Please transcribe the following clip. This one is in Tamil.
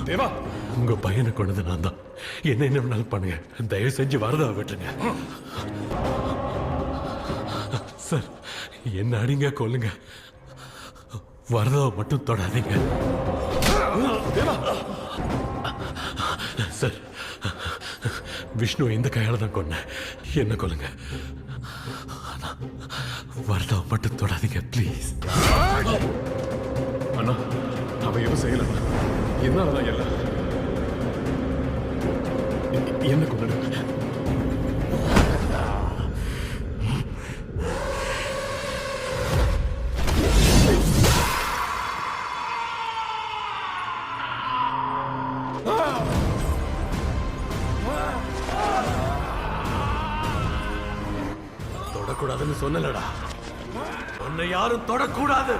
தேவா, உங்க பையனை கொண்டது நான் தான். என்ன வேணாலும் பண்ணுங்க, தயவு செஞ்சு வரதா விட்டுருங்க. சார், என்ன அடிங்க கொல்லுங்க, வரதாவை மட்டும் தொடாதீங்க. சார், விஷ்ணு இந்த கையால தான் கொன்ன, என்ன கொல்லுங்க, வரதாவை மட்டும் தொடாதீங்க ப்ளீஸ். அண்ணா, அவன் எதுவும் செய்யல. என்னாலதான் எல்லாம் என்ன கொண்டு தொடக்கூடாதுன்னு சொன்னலடா, உன்னை யாரும் தொடக்கூடாது.